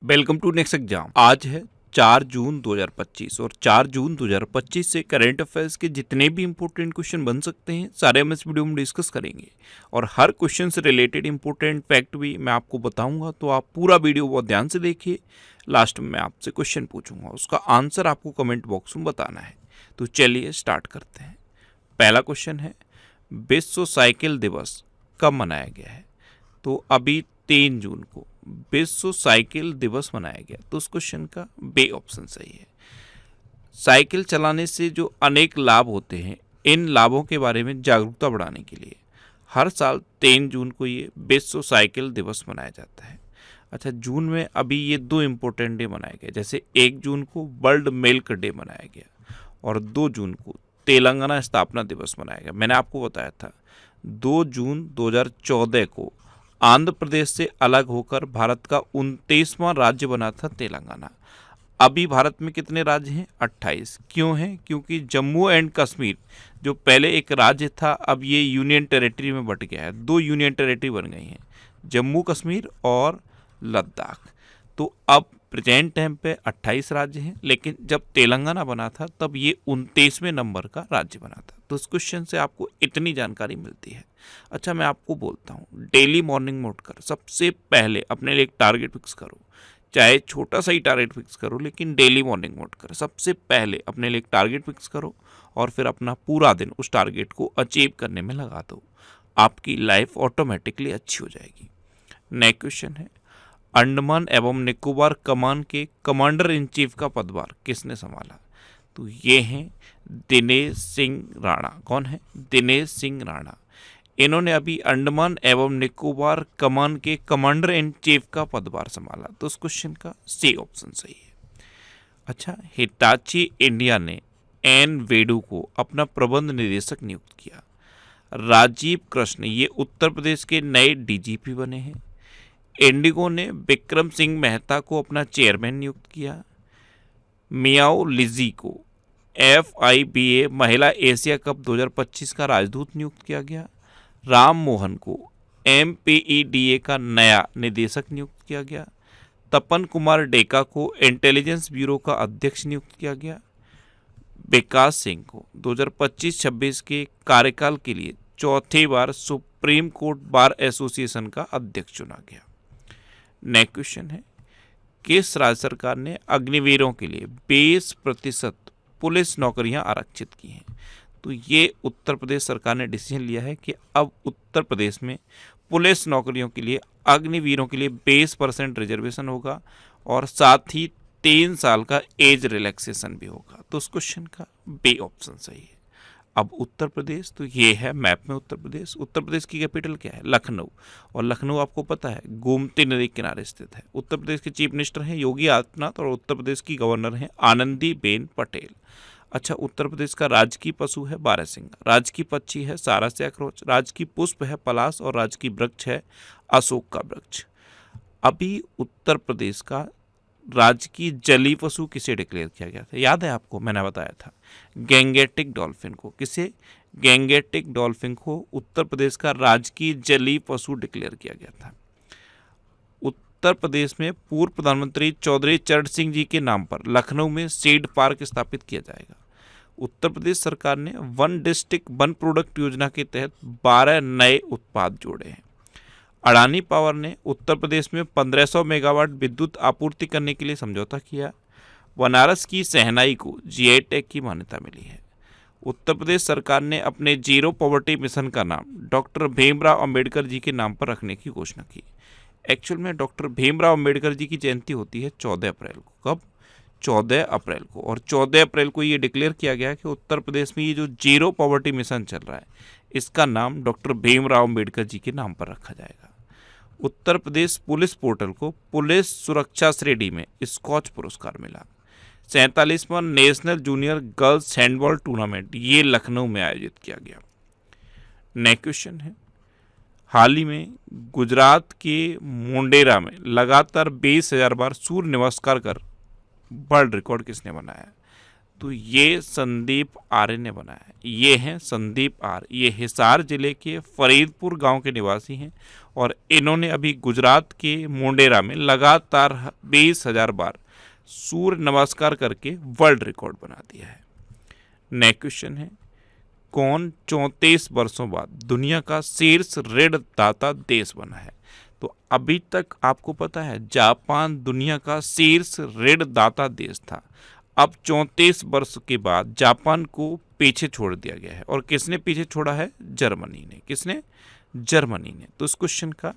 Welcome to next exam. आज है 4 जून 2025 और 4 जून 2025 से करंट अफेयर्स के जितने भी इंपॉर्टेंट क्वेश्चन बन सकते हैं सारे हम इस वीडियो में डिस्कस करेंगे और हर क्वेश्चन से रिलेटेड इंपॉर्टेंट फैक्ट भी मैं आपको बताऊंगा, तो आप पूरा वीडियो बहुत ध्यान से देखिए। लास्ट में मैं आपसे क्वेश्चन पूछूंगा, उसका आंसर आपको कमेंट बॉक्स में बताना है। तो चलिए स्टार्ट करते हैं। पहला क्वेश्चन है, विश्व साइकिल दिवस कब मनाया गया है? तो अभी 3 जून को विश्व साइकिल दिवस मनाया गया। तो उस क्वेश्चन का बे ऑप्शन सही है। साइकिल चलाने से जो अनेक लाभ होते हैं, इन लाभों के बारे में जागरूकता बढ़ाने के लिए हर साल 3 जून को ये विश्व साइकिल दिवस मनाया जाता है। अच्छा, जून में अभी ये 2 इम्पोर्टेंट डे मनाए गए, जैसे 1 जून को वर्ल्ड मिल्क डे मनाया गया और 2 जून को तेलंगाना स्थापना दिवस मनाया गया। मैंने आपको बताया था 2 जून 2014 को आंध्र प्रदेश से अलग होकर भारत का 29वां राज्य बना था तेलंगाना। अभी भारत में कितने राज्य हैं? 28। क्यों हैं? क्योंकि जम्मू एंड कश्मीर जो पहले एक राज्य था, अब ये यूनियन टेरिटरी में बट गया है। 2 यूनियन टेरिटरी बन गई हैं, जम्मू कश्मीर और लद्दाख। तो अब प्रेजेंट टाइम पे 28 राज्य हैं, लेकिन जब तेलंगाना बना था तब ये 29वें नंबर का राज्य बना था। तो इस क्वेश्चन से आपको इतनी जानकारी मिलती है। अच्छा, मैं आपको बोलता हूँ, डेली मॉर्निंग में उठकर सबसे पहले अपने लिए एक टारगेट फिक्स करो, चाहे छोटा सा ही टारगेट फिक्स करो, लेकिन डेली मॉर्निंग में उठकर सबसे पहले अपने लिए एक टारगेट फिक्स करो और फिर अपना पूरा दिन उस टारगेट को अचीव करने में लगा दो। आपकी लाइफ ऑटोमेटिकली अच्छी हो जाएगी। नेक्स्ट क्वेश्चन है, अंडमान एवं निकोबार कमान के कमांडर इन चीफ का पदभार किसने संभाला? तो ये हैं दिनेश सिंह राणा। कौन है? दिनेश सिंह राणा। इन्होंने अभी अंडमान एवं निकोबार कमान के कमांडर इन चीफ का पदभार संभाला। तो उस क्वेश्चन का सी ऑप्शन सही है। अच्छा, हिटाची इंडिया ने एन वेडू को अपना प्रबंध निदेशक नियुक्त किया। राजीव कृष्ण ये उत्तर प्रदेश के नए डीजीपी बने हैं। इंडिगो ने विक्रम सिंह मेहता को अपना चेयरमैन नियुक्त किया। मियाओ लिजी को FIBA महिला एशिया कप 2025 का राजदूत नियुक्त किया गया। राम मोहन को MPEDA का नया निदेशक नियुक्त किया गया। तपन कुमार डेका को इंटेलिजेंस ब्यूरो का अध्यक्ष नियुक्त किया गया। विकास सिंह को 2025-26 के कार्यकाल के लिए चौथी बार सुप्रीम कोर्ट बार एसोसिएशन का अध्यक्ष चुना गया। नेक्स्ट क्वेश्चन है, किस राज्य सरकार ने अग्निवीरों के लिए 20% पुलिस नौकरियां आरक्षित की हैं? तो ये उत्तर प्रदेश सरकार ने डिसीजन लिया है कि अब उत्तर प्रदेश में पुलिस नौकरियों के लिए अग्निवीरों के लिए 20% रिजर्वेशन होगा और साथ ही 3 साल का एज रिलैक्सेशन भी होगा। तो उस क्वेश्चन का बी ऑप्शन सही है। अब उत्तर प्रदेश, तो ये है मैप में उत्तर प्रदेश। उत्तर प्रदेश की कैपिटल क्या है? लखनऊ। और लखनऊ आपको पता है गोमती नदी के किनारे स्थित है। उत्तर प्रदेश के चीफ मिनिस्टर हैं योगी आदित्यनाथ और उत्तर प्रदेश की गवर्नर हैं आनंदीबेन पटेल। अच्छा, उत्तर प्रदेश का राजकीय पशु है बारहसिंगा, राजकीय पक्षी है सारस या खरोच, राजकीय पुष्प है पलाश और राजकीय वृक्ष है अशोक का वृक्ष। अभी उत्तर प्रदेश का राजकीय जलीय पशु किसे डिक्लेयर किया गया था? याद है आपको, मैंने बताया था गैंगेटिक डॉल्फिन को। किसे? गैंगेटिक डॉल्फिन को उत्तर प्रदेश का राजकीय जलीय पशु डिक्लेयर किया गया था। उत्तर प्रदेश में पूर्व प्रधानमंत्री चौधरी चरण सिंह जी के नाम पर लखनऊ में सीड पार्क स्थापित किया जाएगा। उत्तर प्रदेश सरकार ने वन डिस्ट्रिक्ट वन प्रोडक्ट योजना के तहत 12 नए उत्पाद जोड़े हैं। अडानी पावर ने उत्तर प्रदेश में 1500 मेगावाट विद्युत आपूर्ति करने के लिए समझौता किया। बनारस की शहनाई को GI टैग की मान्यता मिली है। उत्तर प्रदेश सरकार ने अपने जीरो पॉवर्टी मिशन का नाम डॉक्टर भीमराव अंबेडकर जी के नाम पर रखने की घोषणा की। एक्चुअल में डॉक्टर भीमराव अंबेडकर जी की जयंती होती है 14 अप्रैल को। कब? 14 अप्रैल को। और 14 अप्रैल को ये डिक्लेयर किया गया कि उत्तर प्रदेश में ये जो जीरो पॉवर्टी मिशन चल रहा है, इसका नाम डॉक्टर भीमराव अंबेडकर जी के नाम पर रखा जाएगा। उत्तर प्रदेश पुलिस पोर्टल को पुलिस सुरक्षा श्रेणी में स्कॉच पुरस्कार मिला। 47वां national junior girls handball tournament ये लखनऊ में आयोजित किया गया। नेक्स्ट क्वेश्चन है, हाल ही में गुजरात के मोंडेरा में लगातार 20,000 बार सूर्य नमस्कार कर वर्ल्ड रिकॉर्ड किसने बनाया? तो ये संदीप आर्य ने बनाया है। ये हैं संदीप आर्य, ये हिसार जिले के फरीदपुर गांव के निवासी हैं और इन्होंने अभी गुजरात के मोंडेरा में लगातार 20,000 बार सूर्य नमस्कार करके वर्ल्ड रिकॉर्ड बना दिया है। नेक्स्ट क्वेश्चन है, कौन 34 वर्षों बाद दुनिया का शीर्ष ऋणदाता देश बना है? तो अभी तक आपको पता है जापान दुनिया का शीर्ष ऋणदाता देश था। अब 34 वर्ष के बाद जापान को पीछे छोड़ दिया गया है। और किसने पीछे छोड़ा है? जर्मनी ने। किसने? जर्मनी ने। तो इस क्वेश्चन का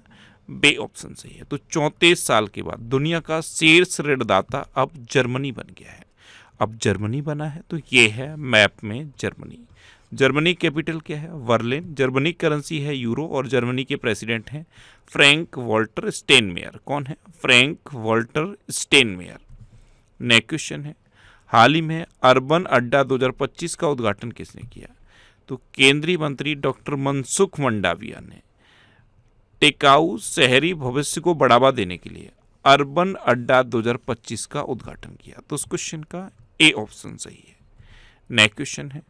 बे ऑप्शन सही है। तो 34 साल के बाद दुनिया का शीर्ष ऋणदाता अब जर्मनी बन गया है। अब जर्मनी बना है तो ये है मैप में जर्मनी। जर्मनी कैपिटल क्या है? बर्लिन। जर्मनी करेंसी है यूरो और जर्मनी के प्रेसिडेंट हैं फ्रैंक वॉल्टर स्टेनमेयर। कौन है? Frank Walter Steinmeier. Next question है, हाल ही में अर्बन अड्डा 2025 का उद्घाटन किसने किया? तो केंद्रीय मंत्री डॉक्टर मनसुख मंडाविया ने टिकाऊ शहरी भविष्य को बढ़ावा देने के लिए अर्बन अड्डा 2025 का उद्घाटन किया। तो उस क्वेश्चन का ए ऑप्शन सही है। नेक्स्ट क्वेश्चन है,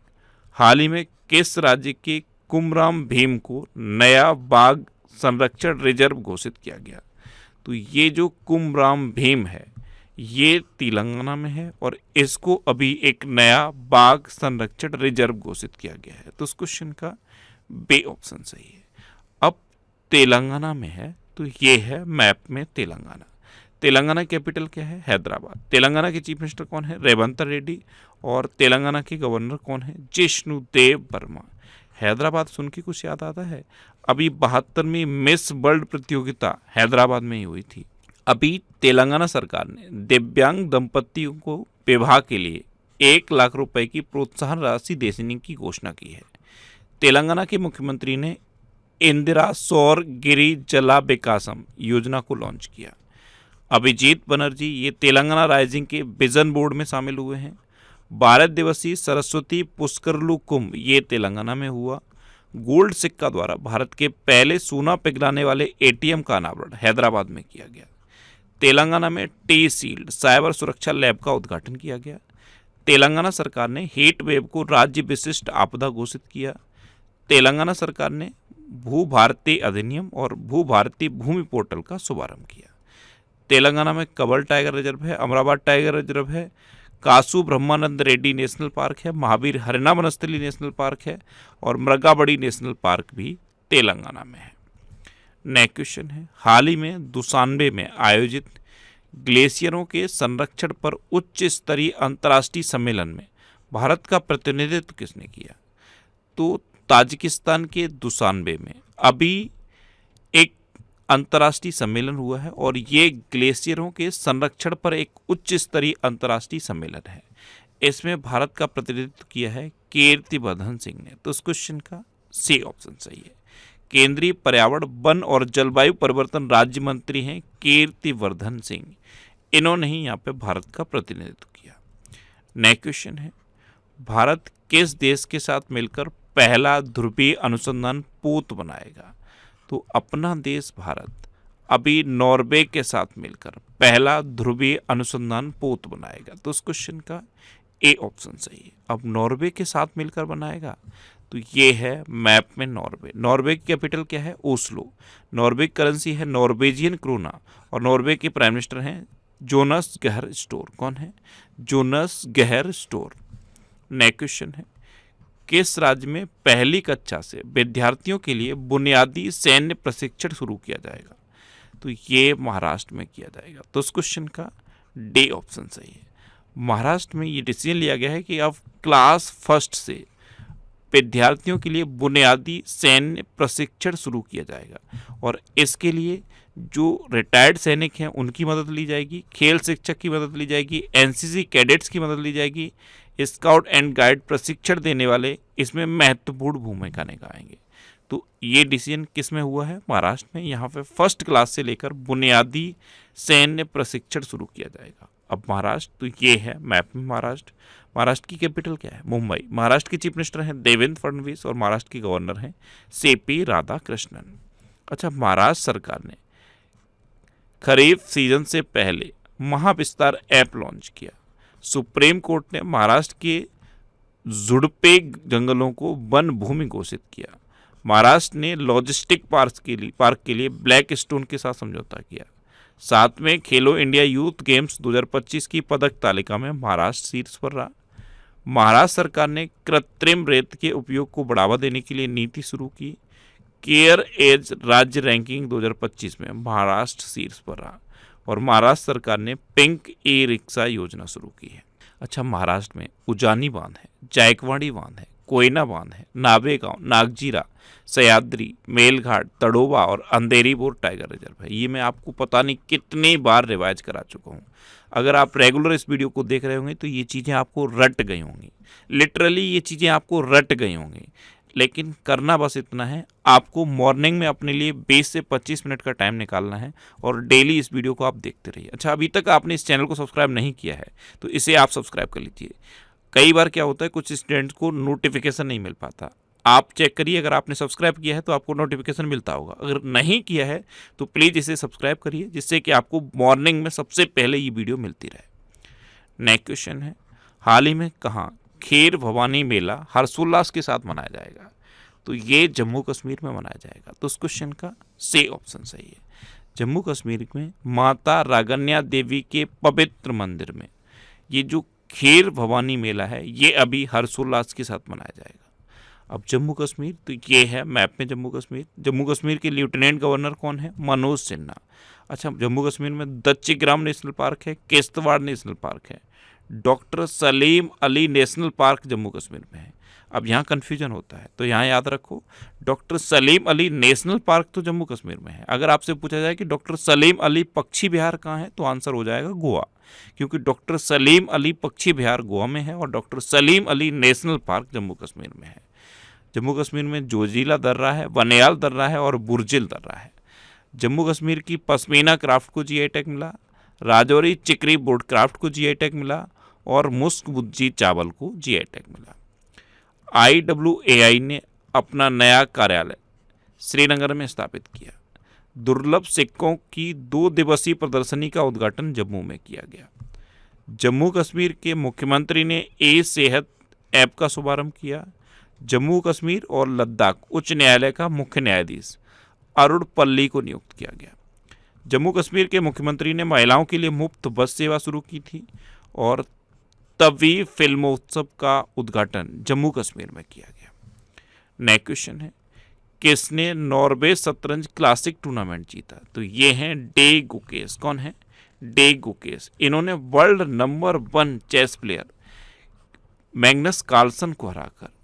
हाल ही में किस राज्य के कुमराम भीम को नया बाघ संरक्षण रिजर्व घोषित किया गया? तो ये जो कुमराम भीम है ये तेलंगाना में है और इसको अभी एक नया बाघ संरक्षण रिजर्व घोषित किया गया है। तो उस क्वेश्चन का बे ऑप्शन सही है। अब तेलंगाना में है तो ये है मैप में तेलंगाना। तेलंगाना कैपिटल क्या है? हैदराबाद। तेलंगाना के चीफ मिनिस्टर कौन है? रेवंत रेड्डी। और तेलंगाना के गवर्नर कौन है? जिष्णुदेव वर्मा। हैदराबाद सुन के कुछ याद आता है? अभी 72वीं मिस वर्ल्ड प्रतियोगिता हैदराबाद में ही हुई थी। अभी तेलंगाना सरकार ने दिव्यांग दंपतियों को विवाह के लिए 1 लाख रुपए की प्रोत्साहन राशि देने की घोषणा की है। तेलंगाना के मुख्यमंत्री ने इंदिरा सौर गिरी जला विकासम योजना को लॉन्च किया। अभिजीत बनर्जी ये तेलंगाना राइजिंग के विजन बोर्ड में शामिल हुए हैं। 12 दिवसीय सरस्वती पुष्करलू कुंभ ये तेलंगाना में हुआ। गोल्ड सिक्का द्वारा भारत के पहले सोना पिघलाने वाले एटीएम का अनावरण हैदराबाद में किया गया। तेलंगाना में टी सील्ड साइबर सुरक्षा लैब का उद्घाटन किया गया। तेलंगाना सरकार ने हीट वेव को राज्य विशिष्ट आपदा घोषित किया। तेलंगाना सरकार ने भू भारती अधिनियम और भू भारती भूमि पोर्टल का शुभारंभ किया। तेलंगाना में कबल टाइगर रिजर्व है, अमराबाद टाइगर रिजर्व है, कासू ब्रह्मानंद रेड्डी नेशनल पार्क है, महावीर हरिना वनस्थली नेशनल पार्क है और मृगाबड़ी नेशनल पार्क भी तेलंगाना में है। नेक्स्ट क्वेश्चन है, हाल ही में दुशान्बे में आयोजित ग्लेशियरों के संरक्षण पर उच्च स्तरीय अंतर्राष्ट्रीय सम्मेलन में भारत का प्रतिनिधित्व किसने किया? तो ताजिकिस्तान के दुशान्बे में अभी एक अंतर्राष्ट्रीय सम्मेलन हुआ है और ये ग्लेशियरों के संरक्षण पर एक उच्च स्तरीय अंतर्राष्ट्रीय सम्मेलन है। इसमें भारत का प्रतिनिधित्व किया है कीर्तिवर्धन सिंह ने। तो इस क्वेश्चन का सी ऑप्शन सही है। केंद्रीय पर्यावरण वन और जलवायु परिवर्तन राज्य मंत्री हैं कीर्तिवर्धन सिंह। इन्होंने ही यहाँ पे भारत का प्रतिनिधित्व किया। नेक्स्ट क्वेश्चन है, भारत किस देश के साथ मिलकर पहला ध्रुवीय अनुसंधान पोत बनाएगा? तो अपना देश भारत अभी नॉर्वे के साथ मिलकर पहला ध्रुवीय अनुसंधान पोत बनाएगा। तो उस क्वेश्चन का ए ऑप्शन सही है। अब नॉर्वे के साथ मिलकर बनाएगा तो ये है मैप में नॉर्वे। नॉर्वे की कैपिटल क्या है? ओस्लो। नॉर्वे की करेंसी है नॉर्वेजियन क्रोना और नॉर्वे के प्राइम मिनिस्टर हैं जोनास गहर स्टोर। कौन है? जोनास गहर स्टोर। नेक्स्ट क्वेश्चन है, किस राज्य में पहली कक्षा से विद्यार्थियों के लिए बुनियादी सैन्य प्रशिक्षण शुरू किया जाएगा? तो ये महाराष्ट्र में किया जाएगा। तो उस क्वेश्चन का डी ऑप्शन सही है। महाराष्ट्र में ये डिसीजन लिया गया है कि अब क्लास फर्स्ट से विद्यार्थियों के लिए बुनियादी सैन्य प्रशिक्षण शुरू किया जाएगा और इसके लिए जो रिटायर्ड सैनिक हैं उनकी मदद ली जाएगी, खेल शिक्षक की मदद ली जाएगी, एनसीसी कैडेट्स की मदद ली जाएगी, स्काउट एंड गाइड प्रशिक्षण देने वाले इसमें महत्वपूर्ण भूमिका निभाएंगे। तो ये डिसीजन किस में हुआ है? महाराष्ट्र में। यहाँ पे फर्स्ट क्लास से लेकर बुनियादी सैन्य प्रशिक्षण शुरू किया जाएगा। अब महाराष्ट्र, तो ये है मैप में महाराष्ट्र। महाराष्ट्र की कैपिटल क्या है? मुंबई। महाराष्ट्र के चीफ मिनिस्टर हैं देवेंद्र फडणवीस और महाराष्ट्र के गवर्नर हैं सीपी राधाकृष्णन। अच्छा, महाराष्ट्र सरकार ने खरीफ सीजन से पहले महाविस्तार ऐप लॉन्च किया। सुप्रीम कोर्ट ने महाराष्ट्र के जुड़पे जंगलों को वन भूमि घोषित किया। महाराष्ट्र ने लॉजिस्टिक पार्क के लिए ब्लैक स्टोन के साथ समझौता किया। 7वें खेलो इंडिया यूथ गेम्स 2025 की पदक तालिका में महाराष्ट्र शीर्ष पर रहा। महाराष्ट्र सरकार ने कृत्रिम रेत के उपयोग को बढ़ावा देने के लिए नीति शुरू की। केयर एज राज्य रैंकिंग 2025 में महाराष्ट्र शीर्ष पर रहा और महाराष्ट्र सरकार ने पिंक ई रिक्शा योजना शुरू की है। अच्छा, महाराष्ट्र में उजानी बांध है, जायकवाड़ी बांध है, कोयना बांध है, नावेगांव, नागजीरा, सह्याद्री, मेलघाट, तड़ोबा और अंधेरी बोर टाइगर रिजर्व है। ये मैं आपको पता नहीं कितनी बार रिवाइज करा चुका हूँ। अगर आप रेगुलर इस वीडियो को देख रहे होंगे तो ये चीज़ें आपको रट गई होंगी, लिटरली ये चीज़ें आपको रट गई होंगी। लेकिन करना बस इतना है, आपको मॉर्निंग में अपने लिए 20 से 25 मिनट का टाइम निकालना है और डेली इस वीडियो को आप देखते रहिए। अच्छा, अभी तक आपने इस चैनल को सब्सक्राइब नहीं किया है तो इसे आप सब्सक्राइब कर लीजिए। कई बार क्या होता है, कुछ स्टूडेंट्स को नोटिफिकेशन नहीं मिल पाता। आप चेक करिए, अगर आपने सब्सक्राइब किया है तो आपको नोटिफिकेशन मिलता होगा। अगर नहीं किया है तो प्लीज़ इसे सब्सक्राइब करिए, जिससे कि आपको मॉर्निंग में सबसे पहले ये वीडियो मिलती रहे। नेक्स्ट क्वेश्चन है, हाल ही में कहाँ खीर भवानी मेला हर्षोल्लास के साथ मनाया जाएगा? तो ये जम्मू कश्मीर में मनाया जाएगा। तो उस क्वेश्चन का सी ऑप्शन सही है। जम्मू कश्मीर में माता रागन्या देवी के पवित्र मंदिर में ये जो खीर भवानी मेला है ये अभी हर्षोल्लास के साथ मनाया जाएगा। अब जम्मू कश्मीर, तो ये है मैप में जम्मू कश्मीर। जम्मू कश्मीर के लेफ्टिनेंट गवर्नर कौन है? मनोज सिन्हा। अच्छा, जम्मू कश्मीर में दच्चीग्राम नेशनल पार्क है, किश्तवाड़ नेशनल पार्क है, doctor Salim Ali national park Jammu Kashmir में है। अब यहाँ कन्फ्यूजन होता है, तो यहाँ याद रखो doctor Salim Ali national park तो जम्मू कश्मीर में है। अगर आपसे पूछा जाए कि डॉक्टर सलीम अली पक्षी विहार कहाँ है, तो आंसर हो जाएगा गोवा, क्योंकि डॉक्टर सलीम अली पक्षी विहार गोवा में है और doctor Salim Ali national park Jammu Kashmir में है। जम्मू कश्मीर में जोजिला दर्रा है, वनयाल दर्रा है और बुर्जिल दर्रा है। जम्मू कश्मीर की पश्मीना क्राफ्ट को जीआई टैग मिला, राजौरी चिकरी बोर्ड क्राफ्ट को जीआई टैग मिला और मुस्क बुज्जी चावल को जीआई टैग मिला। IWAI ने अपना नया कार्यालय श्रीनगर में स्थापित किया। दुर्लभ सिक्कों की 2 दिवसीय प्रदर्शनी का उद्घाटन जम्मू में किया गया। जम्मू कश्मीर के मुख्यमंत्री ने सेहत ऐप का शुभारंभ किया। जम्मू कश्मीर और लद्दाख उच्च न्यायालय का मुख्य न्यायाधीश अरुण पल्ली को नियुक्त किया गया। जम्मू कश्मीर के मुख्यमंत्री ने महिलाओं के लिए मुफ्त बस सेवा शुरू की थी और तवी फिल्मोत्सव का उद्घाटन जम्मू कश्मीर में किया गया। नेक्स्ट क्वेश्चन है, किसने नॉर्वे शतरंज क्लासिक टूर्नामेंट जीता? तो ये हैं डे गुकेश। कौन है? डे गुकेश। इन्होंने world number 1 chess player Magnus Carlsen को हराकर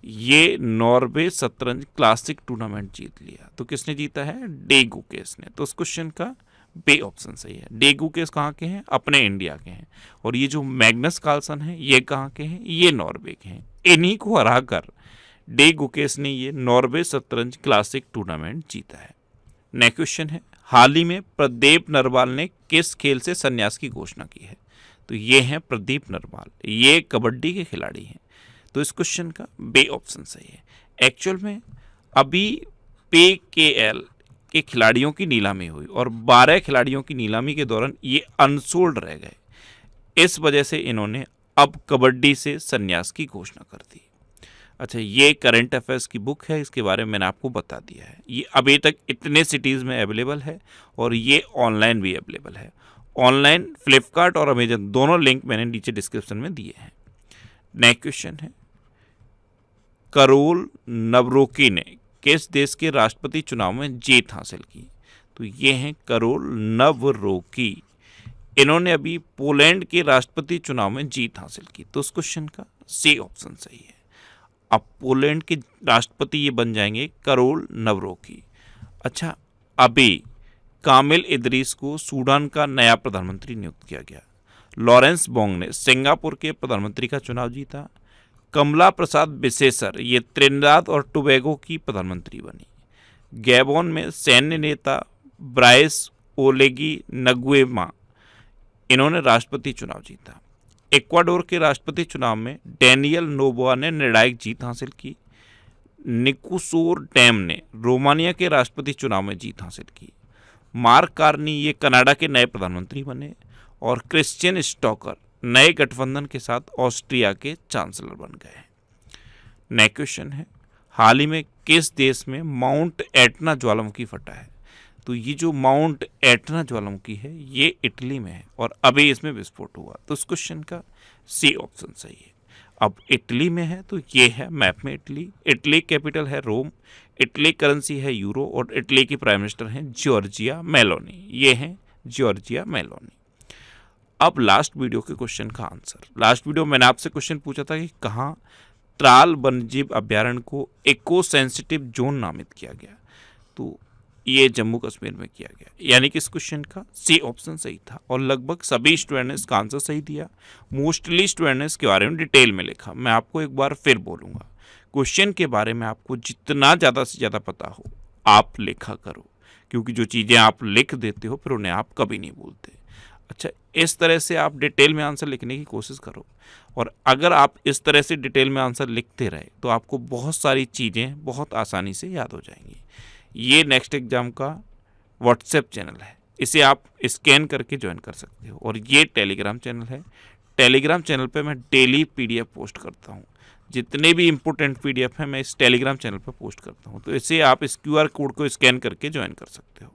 ये नॉर्वे शतरंज क्लासिक टूर्नामेंट जीत लिया। तो किसने जीता है? डे गुकेश ने। तो उस क्वेश्चन का बे ऑप्शन सही है। डे गुकेश कहाँ के हैं? अपने इंडिया के हैं। और ये जो मैग्नस कार्लसन है ये कहाँ के हैं? ये नॉर्वे के हैं। इन्हीं को हराकर डे गुकेश ने ये नॉर्वे शतरंज क्लासिक टूर्नामेंट जीता है। नेक्स्ट क्वेश्चन है, हाल ही में प्रदीप नरवाल ने किस खेल से संन्यास की घोषणा की है? तो ये हैं प्रदीप नरवाल, ये कबड्डी के खिलाड़ी हैं। तो इस क्वेश्चन का बे ऑप्शन सही है। एक्चुअल में अभी PKL के खिलाड़ियों की नीलामी हुई और 12 खिलाड़ियों की नीलामी के दौरान ये अनसोल्ड रह गए। इस वजह से इन्होंने अब कबड्डी से संन्यास की घोषणा कर दी। अच्छा, ये करंट अफेयर्स की बुक है, इसके बारे में मैंने आपको बता दिया है। ये अभी तक इतने सिटीज़ में अवेलेबल है और ये ऑनलाइन भी अवेलेबल है। ऑनलाइन फ्लिपकार्ट और अमेजन दोनों लिंक मैंने नीचे डिस्क्रिप्शन में दिए हैं। नेक्स्ट क्वेश्चन है, करोल नवरोकी ने किस देश के राष्ट्रपति चुनाव में जीत हासिल की? तो ये हैं करोल नवरोकी। इन्होंने अभी पोलैंड के राष्ट्रपति चुनाव में जीत हासिल की। तो उस क्वेश्चन का सी ऑप्शन सही है। अब पोलैंड के राष्ट्रपति ये बन जाएंगे करोल नवरोकी। अच्छा, अभी कामिल इदरीस को सूडान का नया प्रधानमंत्री नियुक्त किया गया। लॉरेंस बोंग ने सिंगापुर के प्रधानमंत्री का चुनाव जीता। कमला प्रसाद बिसेसर ये त्रिनिदाद और टोबैगो की प्रधानमंत्री बनी। गैबोन में सैन्य नेता ब्राइस ओलेगी नगुएमा इन्होंने राष्ट्रपति चुनाव जीता। इक्वाडोर के राष्ट्रपति चुनाव में डैनियल नोबोआ ने निर्णायक जीत हासिल की। निकोसोर डैम ने रोमानिया के राष्ट्रपति चुनाव में जीत हासिल की। मार्क कार्नी ये कनाडा के नए प्रधानमंत्री बने और क्रिश्चियन स्टॉकर नए गठबंधन के साथ ऑस्ट्रिया के चांसलर बन गए हैं। नेक्स्ट क्वेश्चन है, हाल ही में किस देश में माउंट एटना ज्वालामुखी फटा है? तो ये जो माउंट एटना ज्वालामुखी है ये इटली में है और अभी इसमें विस्फोट हुआ। तो इस क्वेश्चन का सी ऑप्शन सही है। अब इटली में है तो ये है मैप में इटली। इटली कैपिटल है रोम, इटली करेंसी है यूरो और इटली की प्राइम मिनिस्टर हैं जॉर्जिया मेलोनी। ये हैं जॉर्जिया मेलोनी। अब लास्ट वीडियो के क्वेश्चन का आंसर। लास्ट वीडियो मैंने आपसे क्वेश्चन पूछा था कि कहाँ त्राल वन्यजीव अभ्यारण्य को इको सेंसिटिव जोन नामित किया गया, तो ये जम्मू कश्मीर में किया गया। यानी कि इस क्वेश्चन का सी ऑप्शन सही था और लगभग सभी स्टूडेंट ने इसका आंसर सही दिया। मोस्टली स्टूडेंट ने इसके बारे में डिटेल में लिखा। मैं आपको एक बार फिर बोलूँगा, क्वेश्चन के बारे में आपको जितना ज़्यादा से ज़्यादा पता हो आप लिखा करो, क्योंकि जो चीज़ें आप लिख देते हो फिर उन्हें आप कभी नहीं भूलते। अच्छा, इस तरह से आप डिटेल में आंसर लिखने की कोशिश करो और अगर आप इस तरह से डिटेल में आंसर लिखते रहे तो आपको बहुत सारी चीज़ें बहुत आसानी से याद हो जाएंगी। ये नेक्स्ट एग्जाम का व्हाट्सएप चैनल है, इसे आप स्कैन करके ज्वाइन कर सकते हो। और ये टेलीग्राम चैनल है, टेलीग्राम चैनल पे मैं डेली पीडीएफ पोस्ट करता हूँ। जितने भी इंपॉर्टेंट पीडीएफ हैं मैं इस टेलीग्राम चैनल पर पोस्ट करता हूँ, तो इसे आप इस क्यूआर कोड को स्कैन करके ज्वाइन कर सकते हो।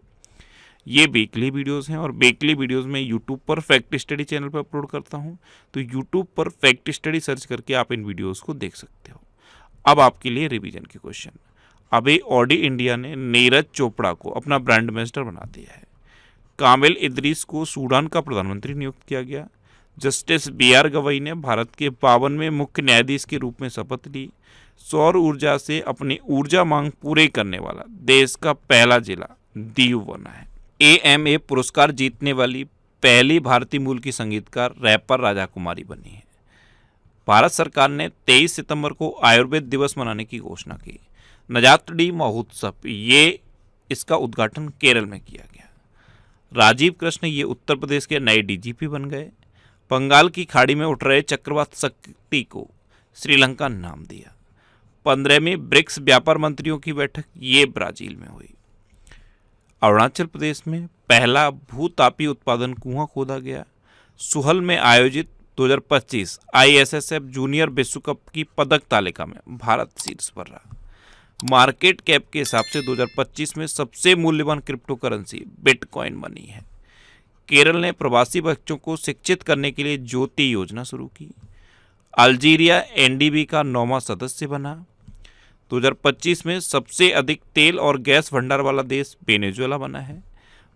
ये वीकली वीडियोस हैं और वीकली वीडियोस में यूट्यूब पर फैक्ट स्टडी चैनल पर अपलोड करता हूँ, तो यूट्यूब पर फैक्ट स्टडी सर्च करके आप इन वीडियोस को देख सकते हो। अब आपके लिए रिवीजन के क्वेश्चन। अभी ऑडी इंडिया ने नीरज चोपड़ा को अपना ब्रांड एम्बेसडर बना दिया है। कामिल इदरीस को सूडान का प्रधानमंत्री नियुक्त किया गया। जस्टिस BR गवई ने भारत के 52वें मुख्य न्यायाधीश के रूप में शपथ ली। सौर ऊर्जा से अपनी ऊर्जा मांग पूरे करने वाला देश का पहला जिला दीव बना है। AMA पुरस्कार जीतने वाली पहली भारतीय मूल की संगीतकार रैपर राजा कुमारी बनी है। भारत सरकार ने 23 सितंबर को आयुर्वेद दिवस मनाने की घोषणा की। नजातडी महोत्सव ये इसका उद्घाटन केरल में किया गया। राजीव कृष्ण ये उत्तर प्रदेश के नए DGP बन गए। बंगाल की खाड़ी में उठ रहे चक्रवात शक्ति को श्रीलंका नाम दिया। 15वीं ब्रिक्स व्यापार मंत्रियों की बैठक ये ब्राजील में हुई। अरुणाचल प्रदेश में पहला भूतापीय उत्पादन कुआं खोदा गया। सुहल में आयोजित 2025 ISSF जूनियर विश्व कप की पदक तालिका में भारत शीर्ष पर रहा। मार्केट कैप के हिसाब से 2025 में सबसे मूल्यवान क्रिप्टो करेंसी बिटकॉइन बनी है। केरल ने प्रवासी बच्चों को शिक्षित करने के लिए ज्योति योजना शुरू की। अल्जीरिया NDB का 9वां सदस्य बना। 2025 में सबसे अधिक तेल और गैस भंडार वाला देश वेनेजुएला बना है।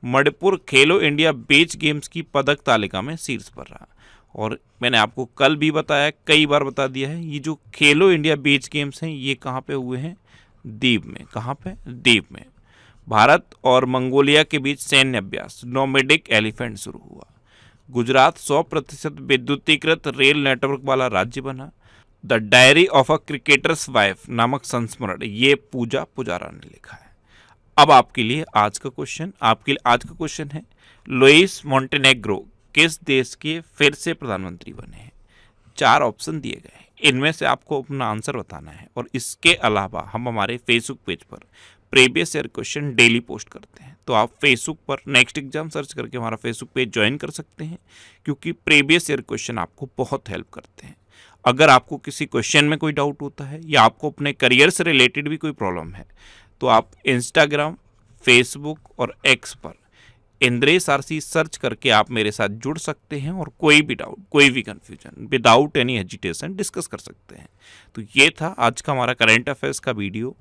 मणिपुर खेलो इंडिया बीच गेम्स की पदक तालिका में शीर्ष पर रहा। और मैंने आपको कल भी बताया, कई बार बता दिया है, ये जो खेलो इंडिया बीच गेम्स हैं ये कहाँ पे हुए हैं? दीव में। कहाँ पे? दीव में। भारत और मंगोलिया के बीच सैन्य अभ्यास नोमैडिक एलिफेंट शुरू हुआ। गुजरात 100% विद्युतीकृत रेल नेटवर्क वाला राज्य बना। The diary of a cricketers wife नामक संस्मरण ये पूजा पुजारा ने लिखा है। अब आपके लिए आज का क्वेश्चन है, लुइस मोंटेनेग्रो किस देश के फिर से प्रधानमंत्री बने हैं? 4 ऑप्शन दिए गए हैं, इनमें से आपको अपना आंसर बताना है। और इसके अलावा हम हमारे फेसबुक पेज पर previous year question daily post करते हैं, तो आप फेसबुक पर नेक्स्ट एग्जाम सर्च करके हमारा फेसबुक पेज ज्वाइन कर सकते हैं, क्योंकि प्रीवियस ईयर क्वेश्चन आपको बहुत हेल्प करते हैं। अगर आपको किसी क्वेश्चन में कोई डाउट होता है या आपको अपने करियर से रिलेटेड भी कोई प्रॉब्लम है, तो आप इंस्टाग्राम, फेसबुक और X पर इंद्रेश RC सर्च करके आप मेरे साथ जुड़ सकते हैं और कोई भी डाउट, कोई भी confusion without any hesitation discuss कर सकते हैं। तो ये था आज का हमारा करंट अफेयर्स का वीडियो।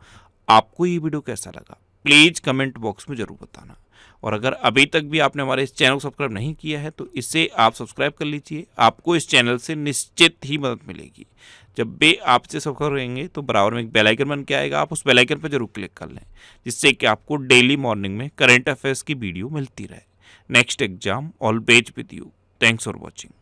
आपको ये वीडियो कैसा लगा प्लीज़ कमेंट बॉक्स में ज़रूर बताना। और अगर अभी तक भी आपने हमारे इस चैनल को सब्सक्राइब नहीं किया है तो इसे आप सब्सक्राइब कर लीजिए। आपको इस चैनल से निश्चित ही मदद मिलेगी। जब भी आप इसे सब्सक्राइब करेंगे तो बराबर में एक बेल आइकन बन के आएगा, आप उस बेल आइकन पर जरूर क्लिक कर लें, जिससे कि आपको डेली मॉर्निंग में करंट अफेयर्स की वीडियो मिलती रहे। Next exam always with you. Thanks for watching.